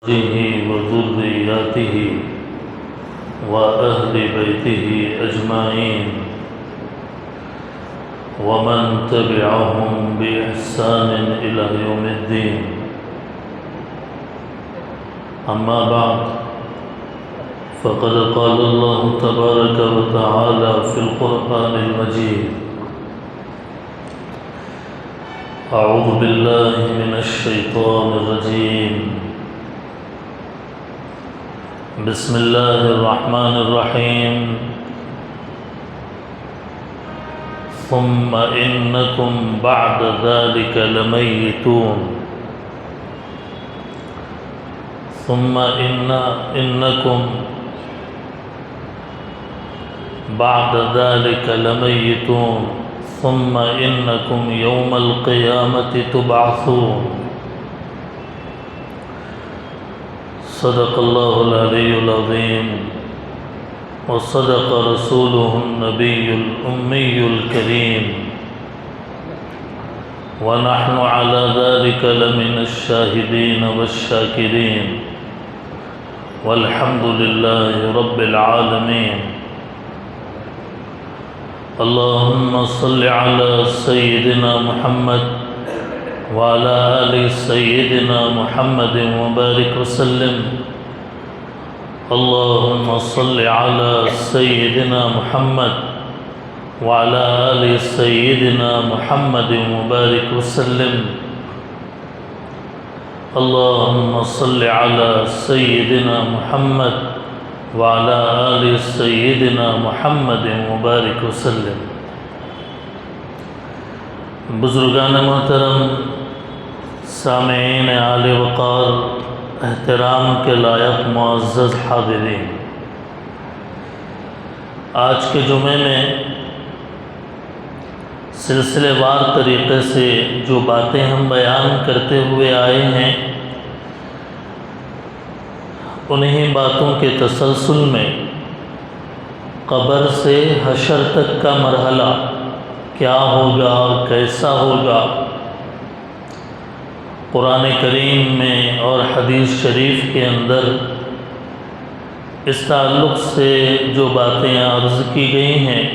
وذرياته وأهل بيته أجمعين ومن تبعهم بإحسان إلى يوم الدين. أما بعد، فقد قال الله تبارك وتعالى في القرآن المجيد: أعوذ بالله من الشيطان الرجيم، بسم الله الرحمن الرحيم. ثم إنكم بعد ذلك لميتون. ثم إنكم بعد ذلك لميتون. ثم إنكم يوم القيامة تبعثون. صدق الله العلي العظيم وصدق رسوله النبي الأمي الكريم، ونحن على ذلك لمن الشاهدين والشاكرين، والحمد لله رب العالمين. اللهم صل على سيدنا محمد وعلى آل سيدنا محمد وبارك وسلم. اللهم صل على سيدنا محمد وعلى آل سيدنا محمد وبارك وسلم. اللهم صل على سيدنا محمد وعلى آل سيدنا محمد وبارك وسلم. بزرگان محترم، سامعین اعلی وقار، احترام کے لائق معزز حاضرین، آج کے جمعے میں سلسلے وار طریقے سے جو باتیں ہم بیان کرتے ہوئے آئے ہیں، انہی باتوں کے تسلسل میں قبر سے حشر تک کا مرحلہ کیا ہوگا، کیسا ہوگا، قرآن کریم میں اور حدیث شریف کے اندر اس تعلق سے جو باتیں عرض کی گئی ہیں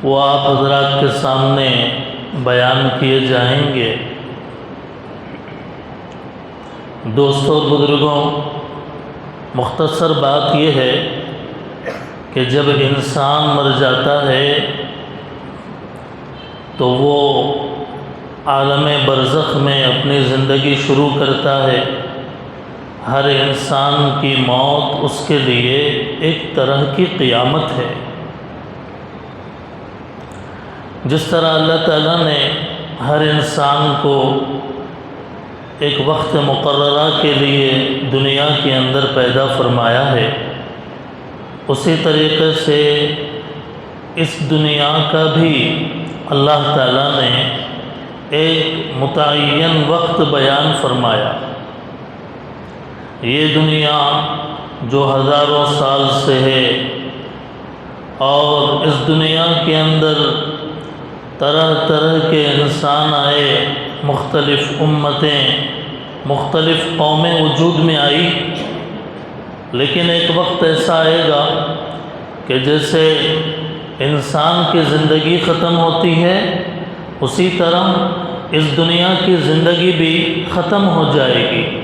وہ آپ حضرات کے سامنے بیان کیے جائیں گے۔ دوستوں اور بزرگوں، مختصر بات یہ ہے کہ جب انسان مر جاتا ہے تو وہ عالم برزخ میں اپنی زندگی شروع کرتا ہے۔ ہر انسان کی موت اس کے لیے ایک طرح کی قیامت ہے۔ جس طرح اللہ تعالیٰ نے ہر انسان کو ایک وقت مقررہ کے لیے دنیا کے اندر پیدا فرمایا ہے، اسی طریقے سے اس دنیا کا بھی اللہ تعالیٰ نے ایک متعین وقت بیان فرمایا۔ یہ دنیا جو ہزاروں سال سے ہے اور اس دنیا کے اندر طرح طرح کے انسان آئے، مختلف امتیں، مختلف قومیں وجود میں آئی، لیکن ایک وقت ایسا آئے گا کہ جیسے انسان کی زندگی ختم ہوتی ہے، اسی طرح اس دنیا کی زندگی بھی ختم ہو جائے گی۔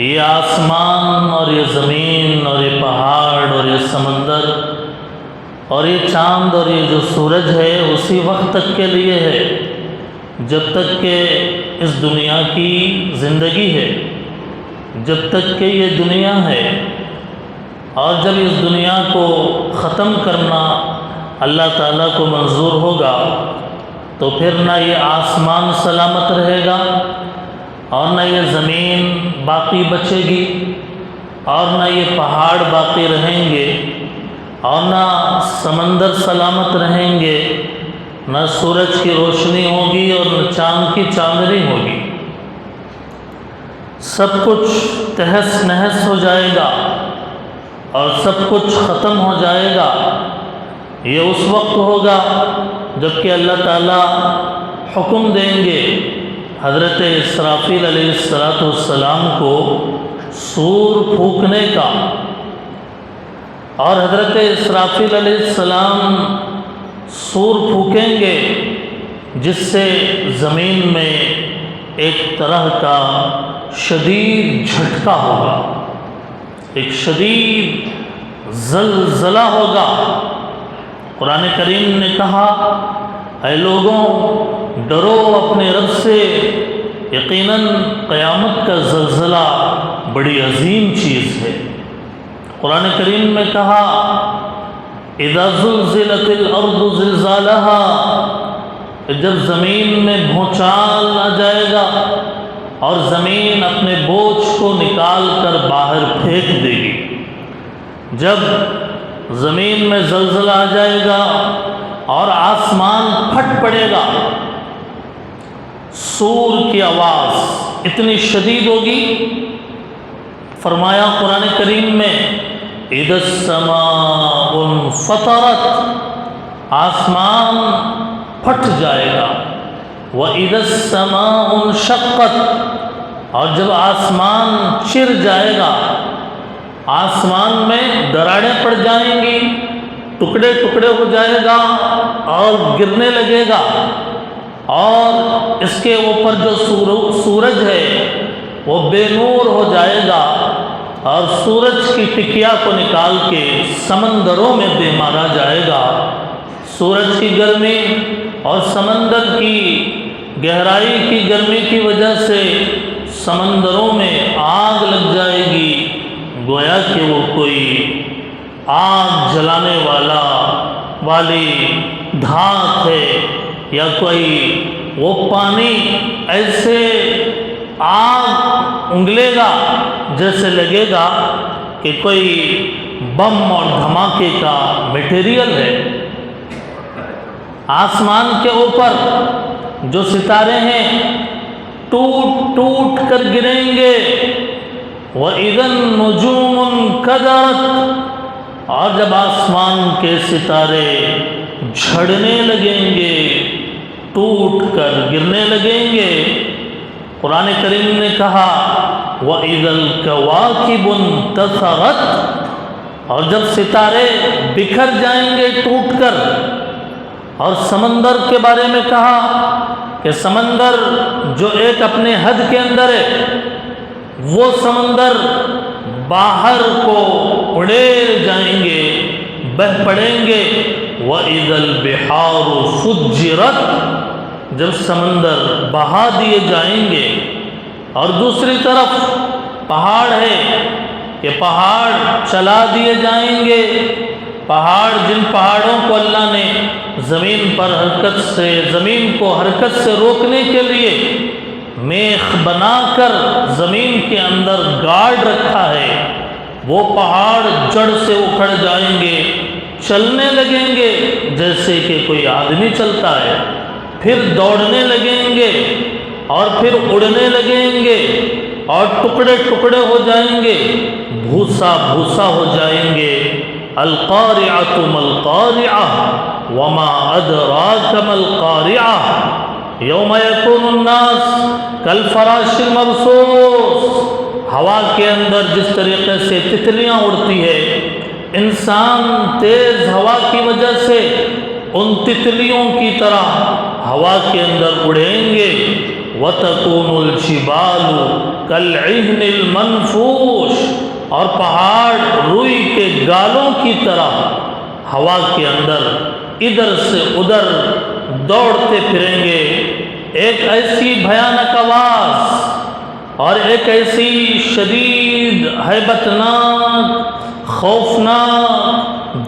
یہ آسمان اور یہ زمین اور یہ پہاڑ اور یہ سمندر اور یہ چاند اور یہ جو سورج ہے اسی وقت تک کے لیے ہے جب تک کہ اس دنیا کی زندگی ہے، جب تک کہ یہ دنیا ہے۔ اور جب اس دنیا کو ختم کرنا اللہ تعالیٰ کو منظور ہوگا تو پھر نہ یہ آسمان سلامت رہے گا اور نہ یہ زمین باقی بچے گی اور نہ یہ پہاڑ باقی رہیں گے اور نہ سمندر سلامت رہیں گے، نہ سورج کی روشنی ہوگی اور نہ چاند کی چاندنی ہوگی۔ سب کچھ تہس نہس ہو جائے گا اور سب کچھ ختم ہو جائے گا۔ یہ اس وقت ہوگا جب کہ اللہ تعالیٰ حکم دیں گے حضرت اسرافیل علیہ السلام کو سور پھونکنے کا، اور حضرت اسرافیل علیہ السلام سور پھونکیں گے جس سے زمین میں ایک طرح کا شدید جھٹکا ہوگا، ایک شدید زلزلہ ہوگا۔ قرآن کریم نے کہا اے لوگوں ڈرو اپنے رب سے، یقیناً قیامت کا زلزلہ بڑی عظیم چیز ہے۔ قرآن کریم میں کہا اذا زلزلت الارض زلزالها، جب زمین میں بھونچال آ جائے گا اور زمین اپنے بوجھ کو نکال کر باہر پھینک دے گی، جب زمین میں زلزلہ آ جائے گا اور آسمان پھٹ پڑے گا، سور کی آواز اتنی شدید ہوگی، فرمایا قرآن کریم میں اذا السماء انفطرت، آسمان پھٹ جائے گا، وَإِذَا السَّمَاءُ انشَقَّتْ، اور جب آسمان چر جائے گا، آسمان میں دراڑیں پڑ جائیں گی، ٹکڑے ٹکڑے ہو جائے گا اور گرنے لگے گا، اور اس کے اوپر جو سورج ہے وہ بے نور ہو جائے گا، اور سورج کی ٹکیا کو نکال کے سمندروں میں دے مارا جائے گا۔ سورج کی گرمی اور سمندر کی گہرائی کی گرمی کی وجہ سے سمندروں میں آگ لگ جائے گی، گویا کہ وہ کوئی آگ جلانے والی دھات ہے، یا کوئی وہ پانی ایسے آگ انگلے گا جیسے لگے گا کہ کوئی بم اور دھماکے کا میٹیریل ہے۔ آسمان کے اوپر جو ستارے ہیں ٹوٹ ٹوٹ کر گریں گے، وَإِذَا النُّجُومُ انكَدَرَتْ، اور جب آسمان کے ستارے جھڑنے لگیں گے، ٹوٹ کر گرنے لگیں گے۔ قرآن کریم نے کہا وَإِذَا الْكَوَاكِبُ انتَثَرَتْ، اور جب ستارے بکھر جائیں گے ٹوٹ کر۔ اور سمندر کے بارے میں کہا کہ سمندر جو ایک اپنے حد کے اندر ہے، وہ سمندر باہر کو اڑے جائیں گے، بہہ پڑیں گے۔ وَإِذَا الْبِحَارُ فُجِّرَتْ، جب سمندر بہا دیے جائیں گے۔ اور دوسری طرف پہاڑ ہے کہ پہاڑ چلا دیے جائیں گے، پہاڑ جن پہاڑوں کو اللہ نے زمین کو حرکت سے روکنے کے لیے میخ بنا کر زمین کے اندر گاڑ رکھا ہے، وہ پہاڑ جڑ سے اکھڑ جائیں گے، چلنے لگیں گے جیسے کہ کوئی آدمی چلتا ہے، پھر دوڑنے لگیں گے اور پھر اڑنے لگیں گے اور ٹکڑے ٹکڑے ہو جائیں گے، بھوسا بھوسا ہو جائیں گے۔ القارعۃ ما القارعۃ وما ادراک ما القارعۃ یوم یکون الناس کالفراش المبثوث۔ ہوا کے اندر جس طریقے سے تتلیاں اڑتی ہے، انسان تیز ہوا کی وجہ سے ان تتلیوں کی طرح ہوا کے اندر اڑیں گے۔ وَتَكُونُ الْجِبَالُ كَالْعِهْنِ الْمَنْفُوشِ، اور پہاڑ روئی کے گالوں کی طرح ہوا کے اندر ادھر سے ادھر دوڑتے پھریں گے۔ ایک ایسی بھیانک آواز اور ایک ایسی شدید ہیبتناک خوفناک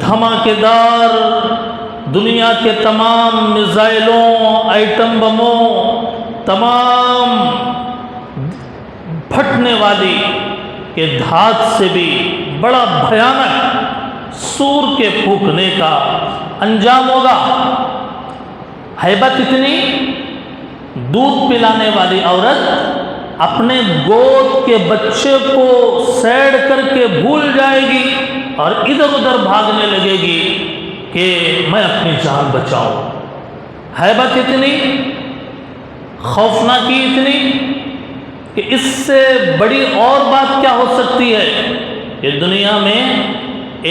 دھماکے دار، دنیا کے تمام میزائلوں، ایٹم بموں، تمام پھٹنے والی کہ دھات سے بھی بڑا بھیانک سور کے پھونکنے کا انجام ہوگا۔ ہیبت اتنی، دودھ پلانے والی عورت اپنے گود کے بچے کو سیڑ کر کے بھول جائے گی اور ادھر ادھر بھاگنے لگے گی کہ میں اپنی جان بچاؤں۔ ہیبت اتنی خوفناکی اتنی کہ اس سے بڑی اور بات کیا ہو سکتی ہے کہ دنیا میں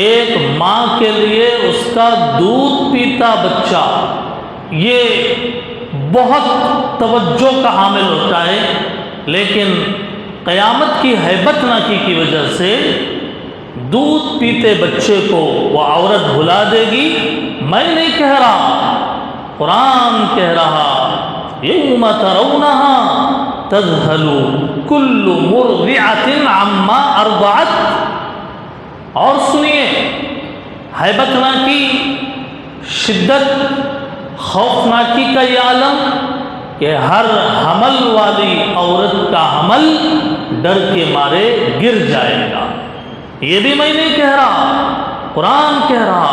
ایک ماں کے لیے اس کا دودھ پیتا بچہ یہ بہت توجہ کا حامل ہوتا ہے، لیکن قیامت کی ہیبت ناکی کی وجہ سے دودھ پیتے بچے کو وہ عورت بھلا دے گی۔ میں نہیں کہہ رہا، قرآن کہہ رہا، یوم ترونہا تذہل کل مرضعۃ عما ارضعت۔ اور سنیے ہیبت ناکی، شدت، خوفناکی کا یہ عالم کہ ہر حمل والی عورت کا حمل ڈر کے مارے گر جائے گا۔ یہ بھی میں نہیں کہہ رہا، قرآن کہہ رہا،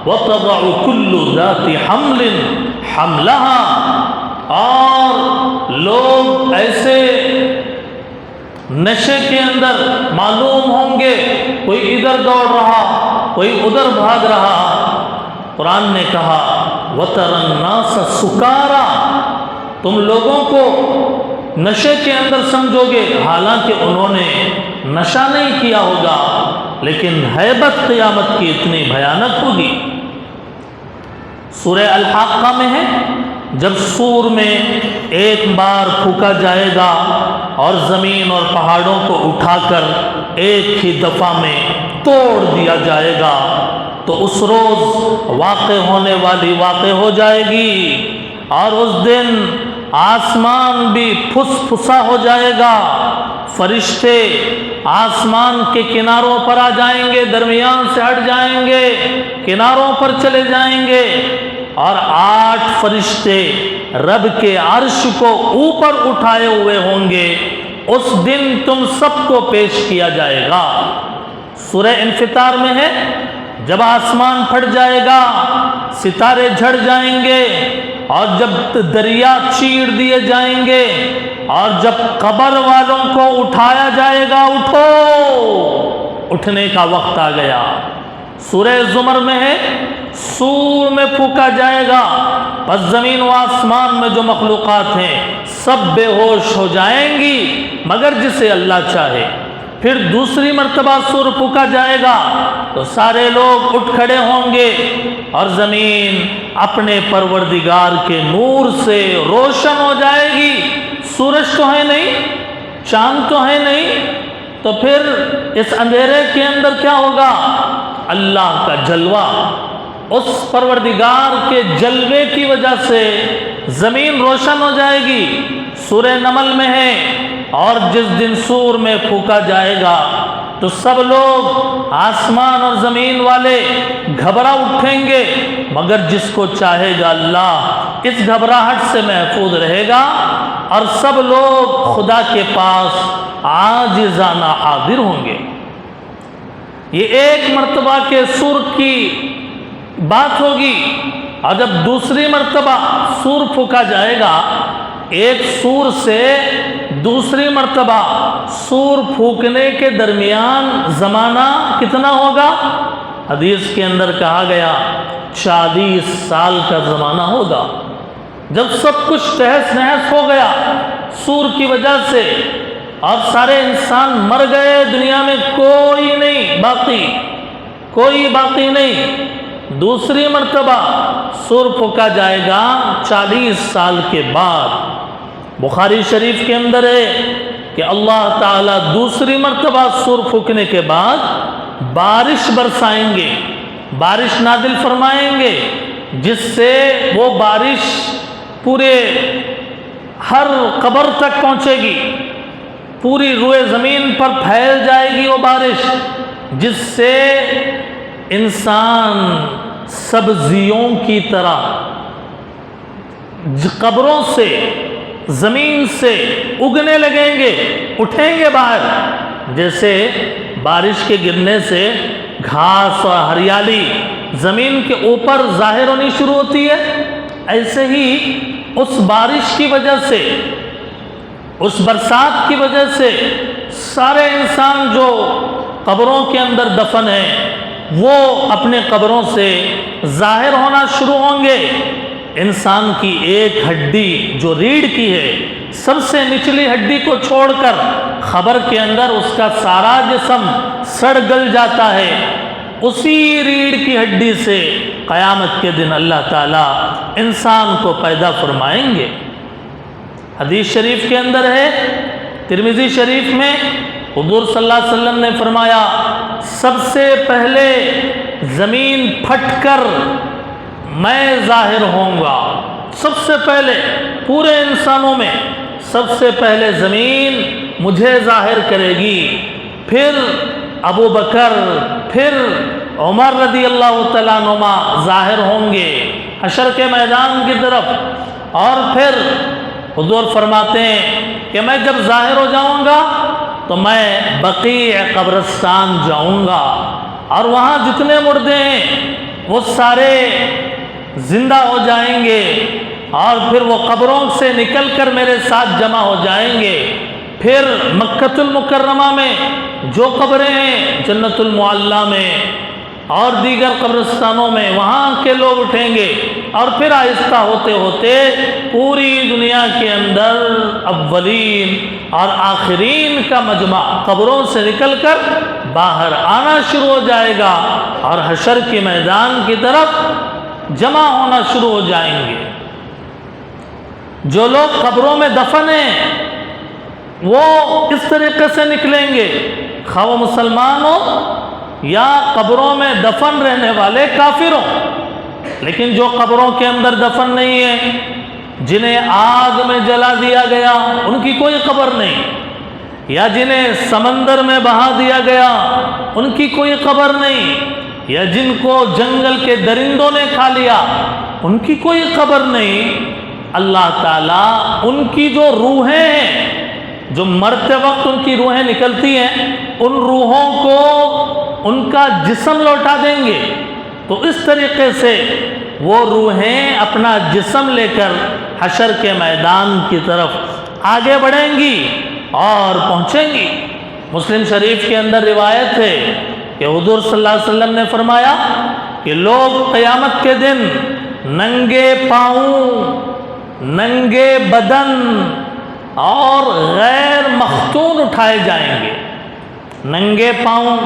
وَتَضَعُ كُلُّ ذَاتِ حَمْلٍ حَمْلَهَا۔ اور لوگ ایسے نشے کے اندر معلوم ہوں گے، کوئی ادھر دوڑ رہا، کوئی ادھر بھاگ رہا۔ قرآن نے کہا وَتَرَى النَّاسَ سُكَارَى، تم لوگوں کو نشے کے اندر سمجھو گے، حالانکہ انہوں نے نشہ نہیں کیا ہوگا، لیکن ہیبت قیامت کی اتنی بھیانک ہوگی۔ سورہ الحاقہ میں ہے، جب سور میں ایک بار پھونکا جائے گا اور زمین اور پہاڑوں کو اٹھا کر ایک ہی دفعہ میں توڑ دیا جائے گا، تو اس روز واقع ہونے والی واقع ہو جائے گی، اور اس دن آسمان بھی پھس پھسا ہو جائے گا، فرشتے آسمان کے کناروں پر آ جائیں گے، درمیان سے ہٹ جائیں گے، کناروں پر چلے جائیں گے، اور 8 فرشتے رب کے عرش کو اوپر اٹھائے ہوئے ہوں گے۔ اس دن تم سب کو پیش کیا جائے گا۔ سورہ انفطار میں ہے، جب آسمان پھٹ جائے گا، ستارے جھڑ جائیں گے، اور جب دریا چیر دیے جائیں گے، اور جب قبر والوں کو اٹھایا جائے گا، اٹھو، اٹھنے کا وقت آ گیا۔ سورہ زمر میں ہے، سور میں پھونکا جائے گا، پس زمین و آسمان میں جو مخلوقات ہیں سب بے ہوش ہو جائیں گی مگر جسے اللہ چاہے۔ پھر دوسری مرتبہ سور پھونکا جائے گا تو سارے لوگ اٹھ کھڑے ہوں گے، اور زمین اپنے پروردگار کے نور سے روشن ہو جائے گی۔ سورج تو ہے نہیں، چاند تو ہے نہیں، تو پھر اس اندھیرے کے اندر کیا ہوگا؟ اللہ کا جلوہ۔ اس پروردگار کے جلوے کی وجہ سے زمین روشن ہو جائے گی۔ سورہ نمل میں ہے، اور جس دن سور میں پھونکا جائے گا تو سب لوگ آسمان اور زمین والے گھبرا اٹھیں گے، مگر جس کو چاہے گا اللہ اس گھبراہٹ سے محفوظ رہے گا، اور سب لوگ خدا کے پاس عاجزانہ حاضر ہوں گے۔ یہ ایک مرتبہ کے سور کی بات ہوگی، اور جب دوسری مرتبہ سور پھونکا جائے گا، ایک سور سے دوسری مرتبہ سور پھونکنے کے درمیان زمانہ کتنا ہوگا؟ حدیث کے اندر کہا گیا 40 سال کا زمانہ ہوگا۔ جب سب کچھ تہس نہس ہو گیا سور کی وجہ سے، اور سارے انسان مر گئے، دنیا میں کوئی نہیں باقی، کوئی باقی نہیں، دوسری مرتبہ سور پھونکا جائے گا 40 سال کے بعد۔ بخاری شریف کے اندر ہے کہ اللہ تعالیٰ دوسری مرتبہ سور پھونکنے کے بعد بارش برسائیں گے، بارش نازل فرمائیں گے، جس سے وہ بارش پورے ہر قبر تک پہنچے گی، پوری روئے زمین پر پھیل جائے گی وہ بارش، جس سے انسان سبزیوں کی طرح قبروں سے، زمین سے اگنے لگیں گے، اٹھیں گے باہر۔ جیسے بارش کے گرنے سے گھاس اور ہریالی زمین کے اوپر ظاہر ہونی شروع ہوتی ہے، ایسے ہی اس بارش کی وجہ سے، اس برسات کی وجہ سے سارے انسان جو قبروں کے اندر دفن ہیں وہ اپنے قبروں سے ظاہر ہونا شروع ہوں گے۔ انسان کی ایک ہڈی جو ریڑھ کی ہے، سب سے نچلی ہڈی کو چھوڑ کر قبر کے اندر اس کا سارا جسم سڑ گل جاتا ہے، اسی ریڑھ کی ہڈی سے قیامت کے دن اللہ تعالیٰ انسان کو پیدا فرمائیں گے۔ حدیث شریف کے اندر ہے، ترمذی شریف میں حضور صلی اللہ علیہ وسلم نے فرمایا، سب سے پہلے زمین پھٹ کر میں ظاہر ہوں گا۔ سب سے پہلے پورے انسانوں میں سب سے پہلے زمین مجھے ظاہر کرے گی، پھر ابو بکر، پھر عمر رضی اللہ تعالیٰ عنہما ظاہر ہوں گے حشر کے میدان کی طرف، اور پھر حضور فرماتے ہیں کہ میں جب ظاہر ہو جاؤں گا تو میں بقیع قبرستان جاؤں گا، اور وہاں جتنے مردے ہیں وہ سارے زندہ ہو جائیں گے، اور پھر وہ قبروں سے نکل کر میرے ساتھ جمع ہو جائیں گے۔ پھر مکۃ المکرمہ میں جو قبریں ہیں، جنت المعلیٰ میں اور دیگر قبرستانوں میں، وہاں کے لوگ اٹھیں گے، اور پھر آہستہ ہوتے ہوتے پوری دنیا کے اندر اولین اور آخرین کا مجمع قبروں سے نکل کر باہر آنا شروع ہو جائے گا، اور حشر کے میدان کی طرف جمع ہونا شروع ہو جائیں گے۔ جو لوگ قبروں میں دفن ہیں وہ اس طریقے سے نکلیں گے، خواہ وہ مسلمان ہو یا قبروں میں دفن رہنے والے کافر ہوں۔ لیکن جو قبروں کے اندر دفن نہیں ہیں، جنہیں آگ میں جلا دیا گیا، ان کی کوئی قبر نہیں، یا جنہیں سمندر میں بہا دیا گیا، ان کی کوئی قبر نہیں، یا جن کو جنگل کے درندوں نے کھا لیا، ان کی کوئی قبر نہیں۔ اللہ تعالیٰ ان کی جو روحیں ہیں، جو مرتے وقت ان کی روحیں نکلتی ہیں، ان روحوں کو ان کا جسم لوٹا دیں گے۔ تو اس طریقے سے وہ روحیں اپنا جسم لے کر حشر کے میدان کی طرف آگے بڑھیں گی اور پہنچیں گی۔ مسلم شریف کے اندر روایت ہے کہ حضور صلی اللہ علیہ وسلم نے فرمایا کہ لوگ قیامت کے دن ننگے پاؤں، ننگے بدن اور غیر مختون اٹھائے جائیں گے۔ ننگے پاؤں،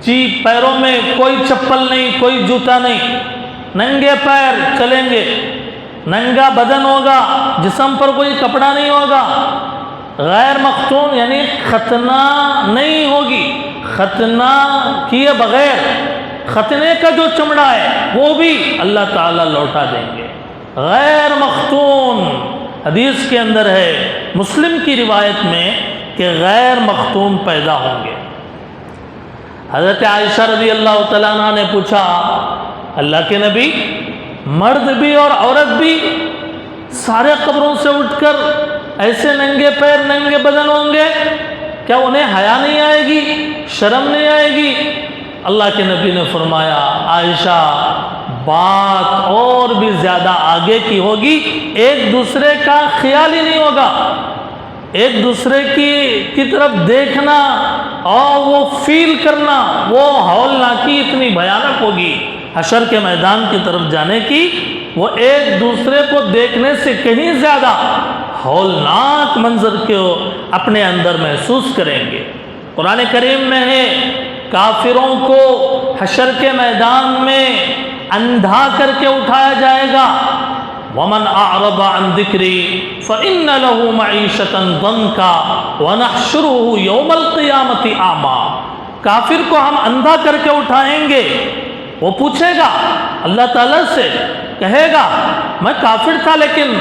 جی پیروں میں کوئی چپل نہیں، کوئی جوتا نہیں، ننگے پیر چلیں گے، ننگا بدن ہوگا، جسم پر کوئی کپڑا نہیں ہوگا، غیر مختون یعنی ختنہ نہیں ہوگی، ختنہ کیے بغیر، ختنے کا جو چمڑا ہے وہ بھی اللہ تعالیٰ لوٹا دیں گے، غیر مختون۔ حدیث کے اندر ہے، مسلم کی روایت میں، کہ غیر مختون پیدا ہوں گے۔ حضرت عائشہ رضی اللہ تعالیٰ عنہ نے پوچھا، اللہ کے نبی، مرد بھی اور عورت بھی سارے قبروں سے اٹھ کر ایسے ننگے پیر ننگے بدن ہوں گے، کیا انہیں حیا نہیں آئے گی، شرم نہیں آئے گی؟ اللہ کے نبی نے فرمایا، عائشہ بات اور بھی زیادہ آگے کی ہوگی، ایک دوسرے کا خیال ہی نہیں ہوگا، ایک دوسرے کی طرف دیکھنا اور وہ فیل کرنا، وہ ہولناکی اتنی بھیانک ہوگی حشر کے میدان کی طرف جانے کی، وہ ایک دوسرے کو دیکھنے سے کہیں زیادہ ہولناک منظر کو اپنے اندر محسوس کریں گے۔ قرآن کریم میں ہے، کافروں کو حشر کے میدان میں اندھا کر کے اٹھایا جائے گا، وَمَنْ أَعْرَضَ عَنْ ذِكْرِي فَإِنَّ لَهُ مَعِيشَةً ضَنْكًا وَنَحْشُرُهُ يَوْمَ الْقِيَامَةِ أَعْمَى۔ کافر کو ہم اندھا کر کے اٹھائیں گے، وہ پوچھے گا اللہ تعالیٰ سے، کہے گا میں کافر تھا لیکن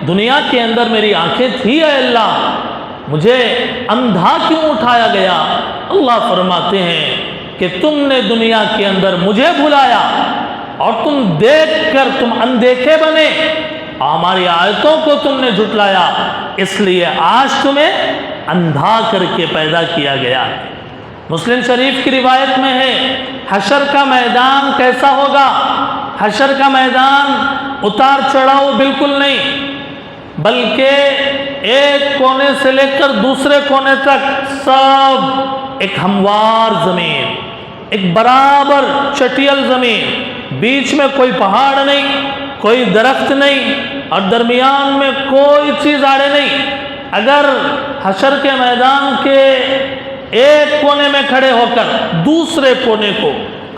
دنیا کے اندر میری آنکھیں تھی، اے اللہ مجھے اندھا کیوں اٹھایا گیا؟ اللہ فرماتے ہیں کہ تم نے دنیا کے اندر مجھے بھلایا اور تم دیکھ کر تم اندیکھے بنے، ہماری آیتوں کو تم نے جھٹلایا، اس لیے آج تمہیں اندھا کر کے پیدا کیا گیا ہے۔ مسلم شریف کی روایت میں ہے، حشر کا میدان کیسا ہوگا؟ حشر کا میدان اتار چڑھاؤ بالکل نہیں، بلکہ ایک کونے سے لے کر دوسرے کونے تک سب ایک ہموار زمین، ایک برابر چٹیل زمین، بیچ میں کوئی پہاڑ نہیں، کوئی درخت نہیں، اور درمیان میں کوئی چیز آڑے نہیں۔ اگر حشر کے میدان کے ایک کونے میں کھڑے ہو کر دوسرے کونے کو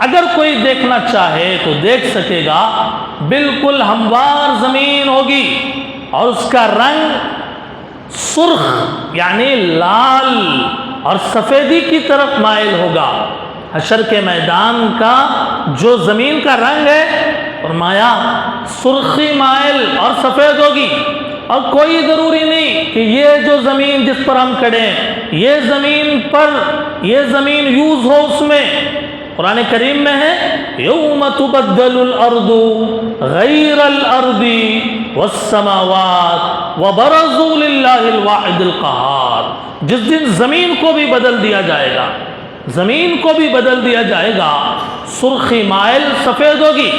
اگر کوئی دیکھنا چاہے تو دیکھ سکے گا، بالکل ہموار زمین ہوگی اور اس کا رنگ سرخ یعنی لال اور سفیدی کی طرف مائل ہوگا۔ حشر کے میدان کا جو زمین کا رنگ ہے فرمایا سرخی مائل اور سفید ہوگی، اور کوئی ضروری نہیں کہ یہ جو زمین جس پر ہم کھڑے ہیں یہ زمین یوز ہو اس میں۔ قرآن کریم میں ہے یوم تبدل الارض غیر الارض والسماوات وبرزوا للہ الواحد القہار، جس دن زمین کو بھی بدل دیا جائے گا، زمین کو بھی بدل دیا جائے گا، سرخی مائل سفید ہوگی۔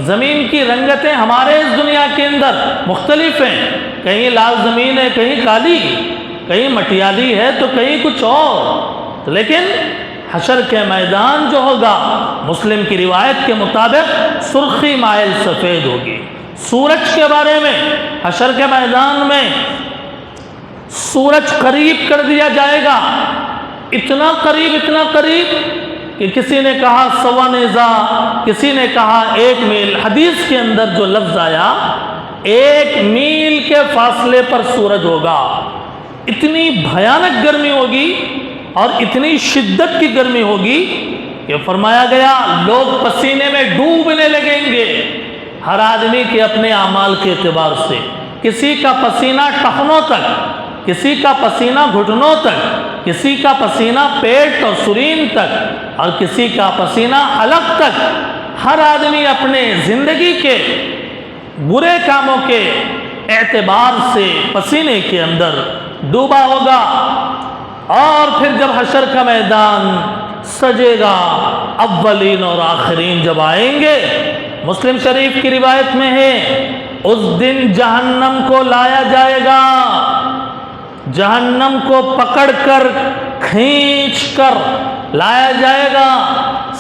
زمین کی رنگتیں ہمارے اس دنیا کے اندر مختلف ہیں، کہیں لال زمین ہے، کہیں کالی، کہیں مٹیالی ہے تو کہیں کچھ اور، لیکن حشر کے میدان جو ہوگا مسلم کی روایت کے مطابق سرخی مائل سفید ہوگی۔ سورج کے بارے میں حشر کے میدان میں سورج قریب کر دیا جائے گا، اتنا قریب کہ کسی نے کہا 1.25 نیزہ، کسی نے کہا 1 میل۔ حدیث کے اندر جو لفظ آیا 1 میل کے فاصلے پر سورج ہوگا، اتنی بھیانک گرمی ہوگی اور اتنی شدت کی گرمی ہوگی کہ فرمایا گیا لوگ پسینے میں ڈوبنے لگیں گے، ہر آدمی کے اپنے اعمال کے اعتبار سے، کسی کا پسینہ ٹخنوں تک، کسی کا پسینہ گھٹنوں تک، کسی کا پسینہ پیٹ اور سرین تک، اور کسی کا پسینہ حلق تک، ہر آدمی اپنے زندگی کے برے کاموں کے اعتبار سے پسینے کے اندر ڈوبا ہوگا۔ اور پھر جب حشر کا میدان سجے گا، اولین اور آخرین جب آئیں گے، مسلم شریف کی روایت میں ہے اس دن جہنم کو لایا جائے گا، جہنم کو پکڑ کر کھینچ کر لایا جائے گا۔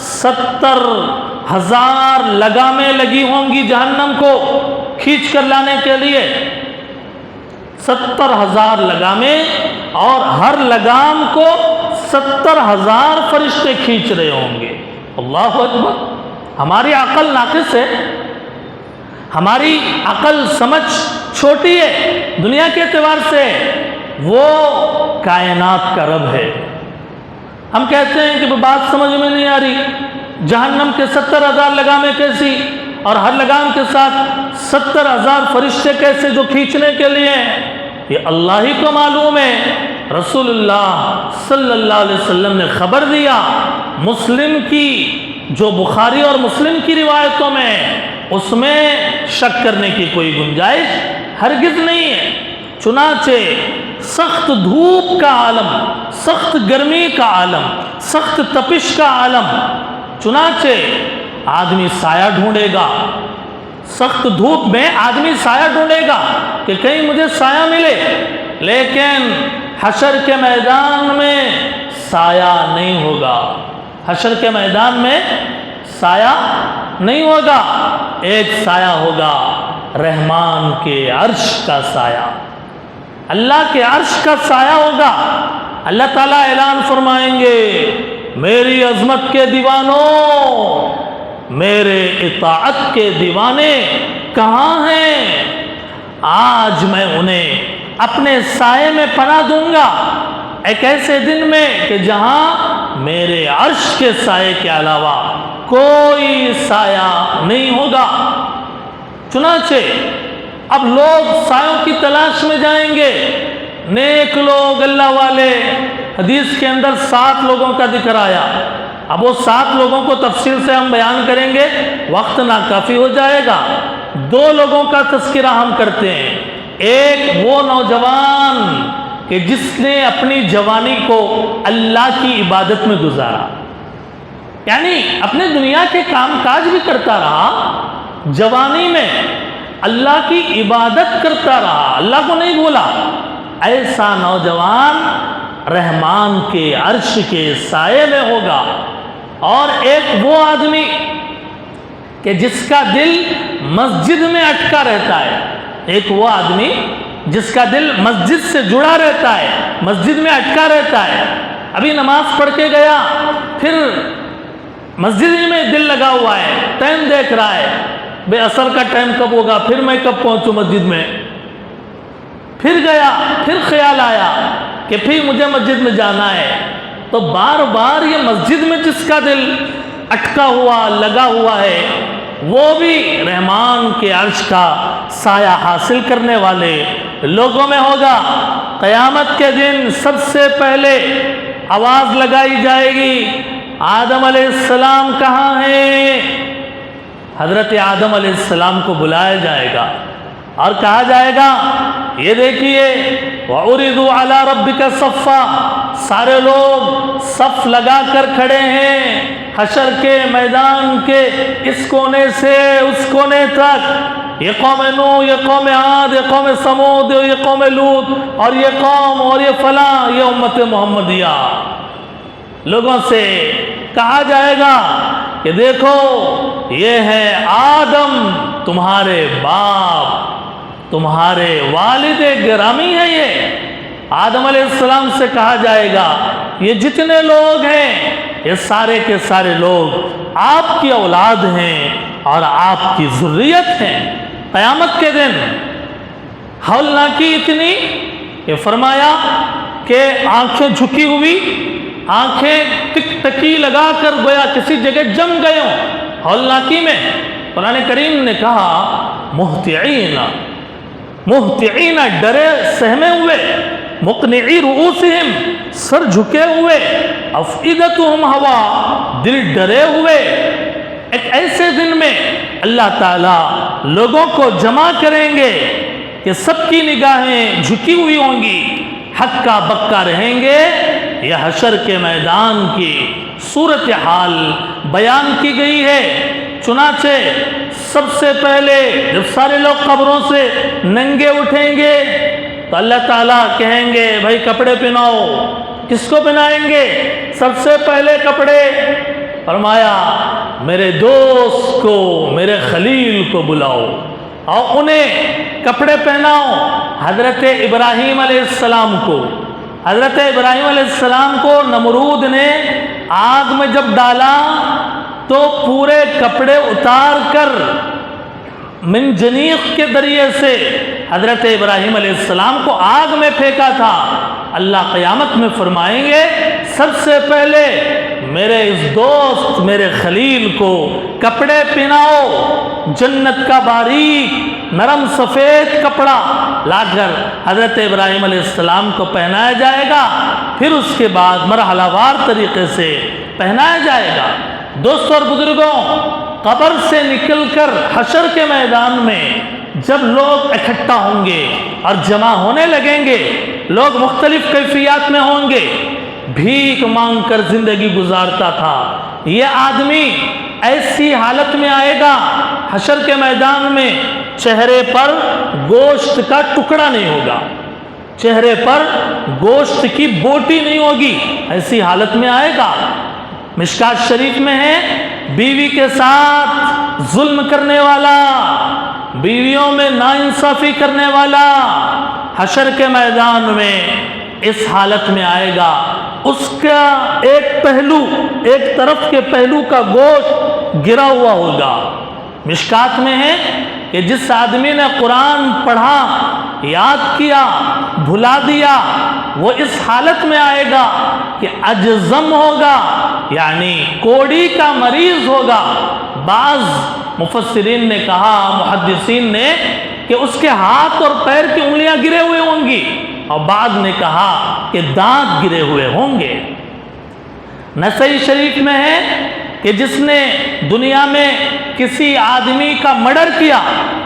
70,000 لگامیں لگی ہوں گی جہنم کو کھینچ کر لانے کے لیے، 70,000 لگامیں، اور ہر لگام کو 70,000 فرشتے کھینچ رہے ہوں گے۔ اللہ اکبر! ہماری عقل ناقص ہے، ہماری عقل سمجھ چھوٹی ہے دنیا کے اعتبار سے، وہ کائنات کا رب ہے۔ ہم کہتے ہیں کہ بات سمجھ میں نہیں آ رہی، جہنم کے 70,000 لگامیں کیسی، اور ہر لگام کے ساتھ 70,000 فرشتے کیسے جو کھینچنے کے لیے ہیں؟ یہ اللہ ہی کو معلوم ہے۔ رسول اللہ صلی اللہ علیہ وسلم نے خبر دیا، مسلم کی جو بخاری اور مسلم کی روایتوں میں اس میں شک کرنے کی کوئی گنجائش ہرگز نہیں ہے۔ چنانچہ سخت دھوپ کا عالم، سخت گرمی کا عالم، سخت تپش کا عالم، چنانچہ آدمی سایہ ڈھونڈے گا، سخت دھوپ میں آدمی سایہ ڈھونڈے گا کہ کہیں مجھے سایہ ملے، لیکن حشر کے میدان میں سایہ نہیں ہوگا، حشر کے میدان میں سایہ نہیں ہوگا، ایک سایہ ہوگا رحمان کے عرش کا سایہ، اللہ کے عرش کا سایہ ہوگا۔ اللہ تعالیٰ اعلان فرمائیں گے میری عظمت کے دیوانوں، میرے اطاعت کے دیوانے کہاں ہیں؟ آج میں انہیں اپنے سائے میں پناہ دوں گا، ایک ایسے دن میں کہ جہاں میرے عرش کے سائے کے علاوہ کوئی سایہ نہیں ہوگا۔ چنانچہ اب لوگ سایوں کی تلاش میں جائیں گے، نیک لوگ، اللہ والے۔ حدیث کے اندر 7 لوگوں کا ذکر آیا، اب وہ 7 لوگوں کو تفصیل سے ہم بیان کریں گے، وقت ناکافی ہو جائے گا۔ 2 لوگوں کا تذکرہ ہم کرتے ہیں۔ ایک وہ نوجوان کہ جس نے اپنی جوانی کو اللہ کی عبادت میں گزارا، یعنی اپنے دنیا کے کام کاج بھی کرتا رہا، جوانی میں اللہ کی عبادت کرتا رہا، اللہ کو نہیں بھولا۔ ایسا نوجوان رحمان کے عرش کے سائے میں ہوگا۔ اور ایک وہ آدمی کہ جس کا دل مسجد میں اٹکا رہتا ہے، ایک وہ آدمی جس کا دل مسجد سے جڑا رہتا ہے، مسجد میں اٹکا رہتا ہے، ابھی نماز پڑھ کے گیا، پھر مسجد ہی میں دل لگا ہوا ہے، ٹائم دیکھ رہا ہے، بے اثر کا ٹائم کب ہوگا، پھر میں کب پہنچوں مسجد میں، پھر گیا، پھر خیال آیا کہ پھر مجھے مسجد میں جانا ہے، تو بار بار یہ مسجد میں جس کا دل اٹکا ہوا لگا ہوا ہے وہ بھی رحمان کے عرش کا سایہ حاصل کرنے والے لوگوں میں ہوگا۔ قیامت کے دن سب سے پہلے آواز لگائی جائے گی، آدم علیہ السلام کہاں ہیں؟ حضرت آدم علیہ السلام کو بلایا جائے گا اور کہا جائے گا یہ دیکھیے وَعُرِضُوا عَلَىٰ رَبِّكَ صَفًّا، سارے لوگ صف لگا کر کھڑے ہیں حشر کے میدان کے اس کونے سے اس کونے تک، یہ قوم نوح، یہ قوم عاد، یہ قوم سمود، یہ قوم لوط، اور یہ قوم اور یہ فلاں، یہ امت محمدیہ، لوگوں سے کہا جائے گا کہ دیکھو یہ ہے آدم تمہارے باپ، تمہارے والد گرامی ہے، یہ آدم علیہ السلام سے کہا جائے گا یہ جتنے لوگ ہیں یہ سارے کے سارے لوگ آپ کی اولاد ہیں اور آپ کی ذریت ہیں۔ قیامت کے دن ہولناکی اتنی کہ فرمایا کہ آنکھیں جھکی ہوئی، آنکھیں ٹک ٹکی لگا کر گویا کسی جگہ جم گئے ہوں ہولناکی میں۔ قرآن کریم نے کہا مہطعین ڈرے سہمے ہوئے، مقنعی رؤوسہم سر جھکے ہوئے، افئدتہم ہوا دل ڈرے ہوئے۔ ایک ایسے دن میں اللہ تعالیٰ لوگوں کو جمع کریں گے کہ سب کی نگاہیں جھکی ہوئی ہوں گی، ہکا بکا رہیں گے۔ یہ حشر کے میدان کی صورتحال بیان کی گئی ہے۔ چنانچہ سب سے پہلے جب سارے لوگ قبروں سے ننگے اٹھیں گے تو اللہ تعالیٰ کہیں گے بھائی کپڑے پہناؤ، کس کو پہنائیں گے؟ سب سے پہلے کپڑے، فرمایا میرے دوست کو، میرے خلیل کو بلاؤ اور انہیں کپڑے پہناؤ۔ حضرت ابراہیم علیہ السلام کو، حضرت ابراہیم علیہ السلام کو نمرود نے آگ میں جب ڈالا تو پورے کپڑے اتار کر منجنیق کے ذریعے سے حضرت ابراہیم علیہ السلام کو آگ میں پھینکا تھا۔ اللہ قیامت میں فرمائیں گے سب سے پہلے میرے اس دوست میرے خلیل کو کپڑے پہناؤ، جنت کا باریک نرم سفید کپڑا لا کر حضرت ابراہیم علیہ السلام کو پہنایا جائے گا، پھر اس کے بعد مرحلہ وار طریقے سے پہنایا جائے گا۔ دوستوں اور بزرگوں، قبر سے نکل کر حشر کے میدان میں جب لوگ اکٹھا ہوں گے اور جمع ہونے لگیں گے، لوگ مختلف کیفیات میں ہوں گے۔ بھیک مانگ کر زندگی گزارتا تھا یہ آدمی ایسی حالت میں آئے گا حشر کے میدان میں، چہرے پر گوشت کا ٹکڑا نہیں ہوگا، چہرے پر گوشت کی بوٹی نہیں ہوگی، ایسی حالت میں آئے گا۔ مشکات شریف میں ہے بیوی کے ساتھ ظلم کرنے والا، بیویوں میں ناانصافی کرنے والا حشر کے میدان میں اس حالت میں آئے گا، اس کا ایک پہلو، ایک طرف کے پہلو کا گوشت گرا ہوا ہوگا۔ مشکات میں ہے کہ جس آدمی نے قرآن پڑھا، یاد کیا، بھلا دیا، وہ اس حالت میں آئے گا کہ اجزم ہوگا، یعنی کوڑی کا مریض ہوگا۔ بعض مفسرین نے کہا، محدثین نے، کہ اس کے ہاتھ اور پیر کی انگلیاں گرے ہوئے ہوں گی، اور بعض نے کہا کہ دانت گرے ہوئے ہوں گے۔ نسائی شریف میں ہے کہ جس نے دنیا میں کسی آدمی کا مرڈر کیا،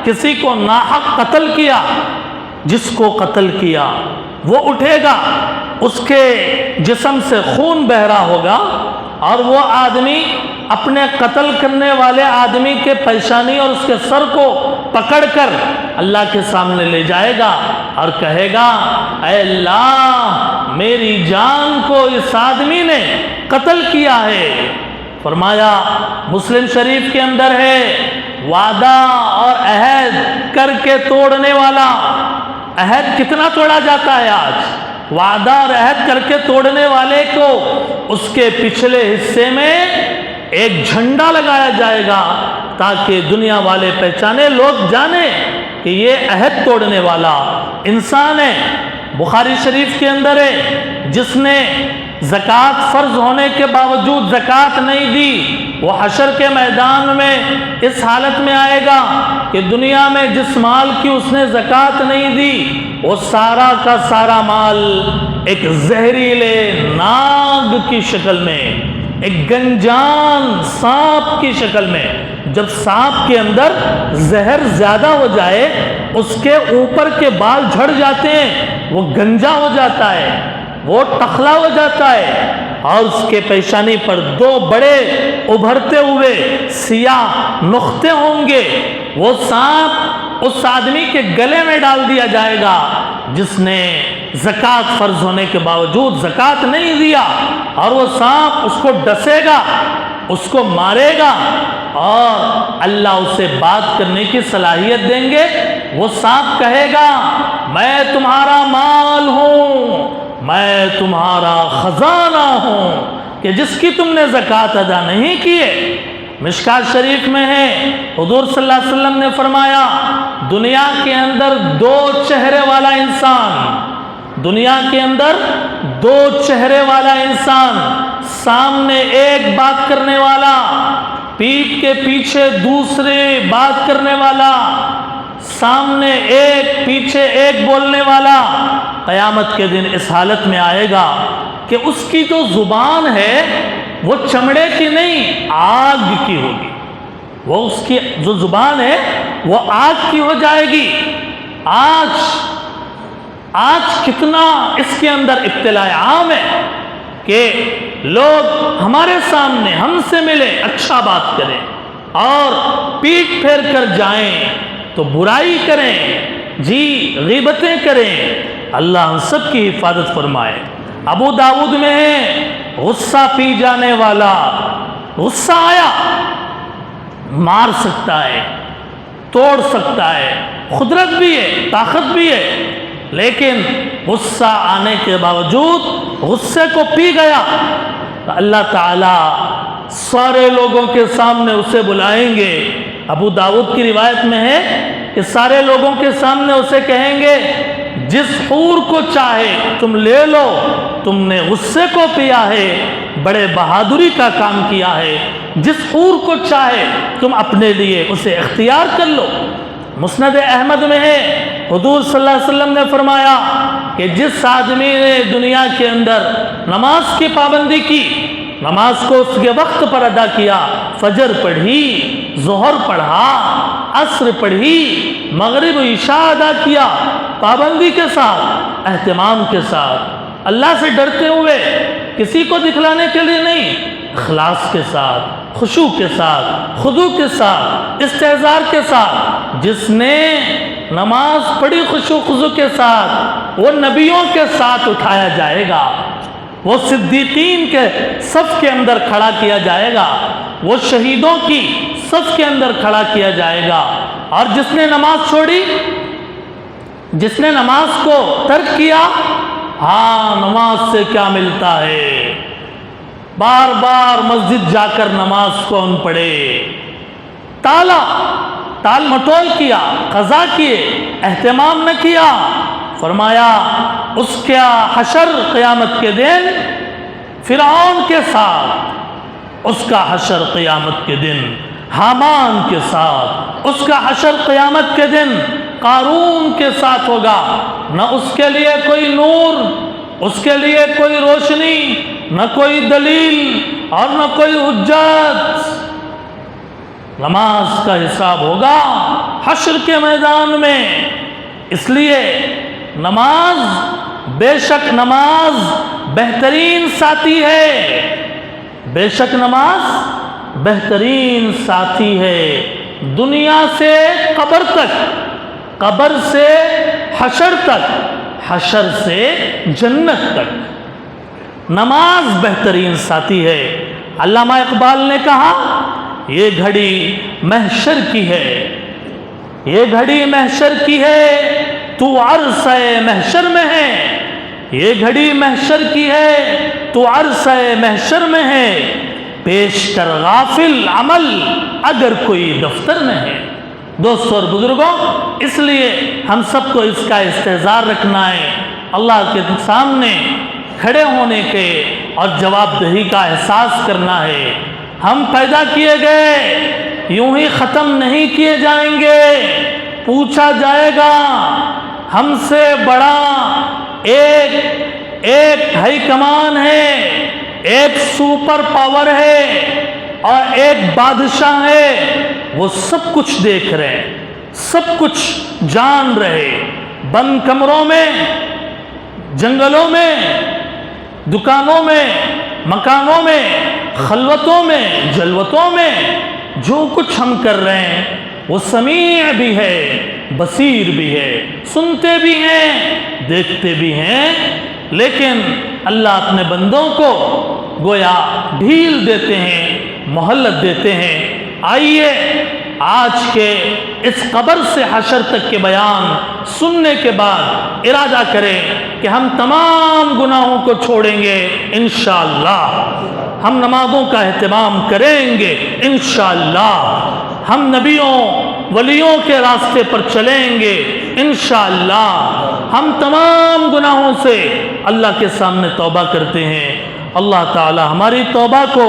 کسی کو ناحق قتل کیا، جس کو قتل کیا وہ اٹھے گا، اس کے جسم سے خون بہہ رہا ہوگا، اور وہ آدمی اپنے قتل کرنے والے آدمی کے پیشانی اور اس کے سر کو پکڑ کر اللہ کے سامنے لے جائے گا اور کہے گا اے اللہ، میری جان کو اس آدمی نے قتل کیا ہے، فرمایا مسلم شریف کے اندر ہے وعدہ اور عہد کر کے توڑنے والا. عہد کتنا توڑا جاتا ہے آج. وعدہ اور عہد کر کے توڑنے والے کو اس کے پچھلے حصے میں ایک جھنڈا لگایا جائے گا تاکہ دنیا والے پہچانے, لوگ جانیں کہ یہ عہد توڑنے والا انسان ہے. بخاری شریف کے اندر ہے جس نے زکوٰۃ فرض ہونے کے باوجود زکوٰۃ نہیں دی, وہ حشر کے میدان میں اس حالت میں آئے گا کہ دنیا میں جس مال کی اس نے زکوٰۃ نہیں دی وہ سارا کا سارا مال ایک زہریلے ناگ کی شکل میں, ایک گنجان سانپ کی شکل میں, جب سانپ کے اندر زہر زیادہ ہو جائے اس کے اوپر کے بال جھڑ جاتے ہیں, وہ گنجا ہو جاتا ہے, وہ ٹخلا ہو جاتا ہے, اور اس کے پیشانی پر 2 بڑے ابھرتے ہوئے سیاہ نقطے ہوں گے. وہ سانپ اس آدمی کے گلے میں ڈال دیا جائے گا جس نے زکوٰۃ فرض ہونے کے باوجود زکوٰۃ نہیں دیا, اور وہ سانپ اس کو ڈسے گا, اس کو مارے گا, اور اللہ اسے بات کرنے کی صلاحیت دیں گے. وہ سانپ کہے گا میں تمہارا مال ہوں, میں تمہارا خزانہ ہوں کہ جس کی تم نے زکوٰۃ ادا نہیں کیے. مشکات شریف میں ہے حضور صلی اللہ علیہ وسلم نے فرمایا دنیا کے اندر 2 چہرے والا انسان, دنیا کے اندر 2 چہرے والا انسان, سامنے ایک بات کرنے والا, پیٹھ کے پیچھے دوسرے بات کرنے والا, سامنے ایک پیچھے ایک بولنے والا, قیامت کے دن اس حالت میں آئے گا کہ اس کی جو زبان ہے وہ چمڑے کی نہیں آگ کی ہوگی. وہ اس کی جو زبان ہے وہ آگ کی ہو جائے گی. آج کتنا اس کے اندر ابتلاء عام ہے کہ لوگ ہمارے سامنے ہم سے ملے اچھا بات کریں اور پیٹھ پھیر کر جائیں تو برائی کریں, جی غیبتیں کریں. اللہ ہم سب کی حفاظت فرمائے. ابو داؤد میں ہے غصہ پی جانے والا, غصہ آیا مار سکتا ہے, توڑ سکتا ہے, قدرت بھی ہے, طاقت بھی ہے, لیکن غصہ آنے کے باوجود غصے کو پی گیا تو اللہ تعالیٰ سارے لوگوں کے سامنے اسے بلائیں گے. ابو داؤد کی روایت میں ہے کہ سارے لوگوں کے سامنے اسے کہیں گے جس حور کو چاہے تم لے لو, تم نے غصے کو پیا ہے, بڑے بہادری کا کام کیا ہے, جس حور کو چاہے تم اپنے لیے اسے اختیار کر لو. مسند احمد میں ہے حضور صلی اللہ علیہ وسلم نے فرمایا کہ جس آدمی نے دنیا کے اندر نماز کی پابندی کی, نماز کو اس کے وقت پر ادا کیا, فجر پڑھی, ظہر پڑھا, عصر پڑھی, مغرب و عشاء ادا کیا, پابندی کے ساتھ, اہتمام کے ساتھ, اللہ سے ڈرتے ہوئے, کسی کو دکھلانے کے لیے نہیں, اخلاص کے ساتھ, خشوع کے ساتھ, خضوع کے ساتھ, استحضار کے ساتھ, جس نے نماز پڑھی خشوع خضوع کے ساتھ, وہ نبیوں کے ساتھ اٹھایا جائے گا, وہ صدیقین کے صف کے اندر کھڑا کیا جائے گا, وہ شہیدوں کی صف کے اندر کھڑا کیا جائے گا. اور جس نے نماز چھوڑی, جس نے نماز کو ترک کیا, ہاں نماز سے کیا ملتا ہے, بار بار مسجد جا کر نماز کون پڑھے, تال مٹول کیا, قضا کیے, اہتمام نہ کیا. فرمایا اس کا حشر قیامت کے دن فرعون کے ساتھ, اس کا حشر قیامت کے دن حامان کے ساتھ, اس کا حشر قیامت کے دن قارون کے ساتھ ہوگا. نہ اس کے لیے کوئی نور, اس کے لیے کوئی روشنی, نہ کوئی دلیل اور نہ کوئی حجت. نماز کا حساب ہوگا حشر کے میدان میں. اس لیے نماز, بے شک نماز بہترین ساتھی ہے, بے شک نماز بہترین ساتھی ہے, دنیا سے قبر تک, قبر سے حشر تک, حشر سے جنت تک. نماز بہترین ساتھی ہے. علامہ اقبال نے کہا یہ گھڑی محشر کی ہے، یہ گھڑی محشر کی ہے، تو عرصہ محشر میں ہے، یہ گھڑی محشر کی ہے، تو عرصہ محشر میں ہے، پیش کر غافل عمل اگر کوئی دفتر میں ہے۔ دوستو اور بزرگوں، اس لیے ہم سب کو اس کا استحضار رکھنا ہے، اللہ کے سامنے کھڑے ہونے کے اور جواب دہی کا احساس کرنا ہے۔ ہم پیدا کیے گئے یوں ہی ختم نہیں کیے جائیں گے، پوچھا جائے گا۔ ہم سے بڑا ایک ہائی کمان ہے، ایک سپر پاور ہے اور ایک بادشاہ ہے، وہ سب کچھ دیکھ رہے ہیں، سب کچھ جان رہے۔ بند کمروں میں، جنگلوں میں، دکانوں میں، مکانوں میں، خلوتوں میں، جلوتوں میں جو کچھ ہم کر رہے ہیں وہ سمیع بھی ہے، بصیر بھی ہے، سنتے بھی ہیں، دیکھتے بھی ہیں۔ لیکن اللہ اپنے بندوں کو گویا ڈھیل دیتے ہیں، مہلت دیتے ہیں۔ آئیے آج کے اس قبر سے حشر تک کے بیان سننے کے بعد ارادہ کریں کہ ہم تمام گناہوں کو چھوڑیں گے انشاءاللہ، ہم نمازوں کا اہتمام کریں گے انشاءاللہ، ہم نبیوں ولیوں کے راستے پر چلیں گے انشاءاللہ، ہم تمام گناہوں سے اللہ کے سامنے توبہ کرتے ہیں۔ اللہ تعالی ہماری توبہ کو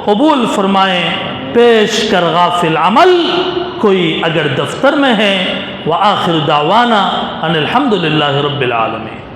قبول فرمائے۔ پیش کر غافل عمل کوئی اگر دفتر میں ہے۔ وآخر دعوانا ان الحمدللہ رب العالمین۔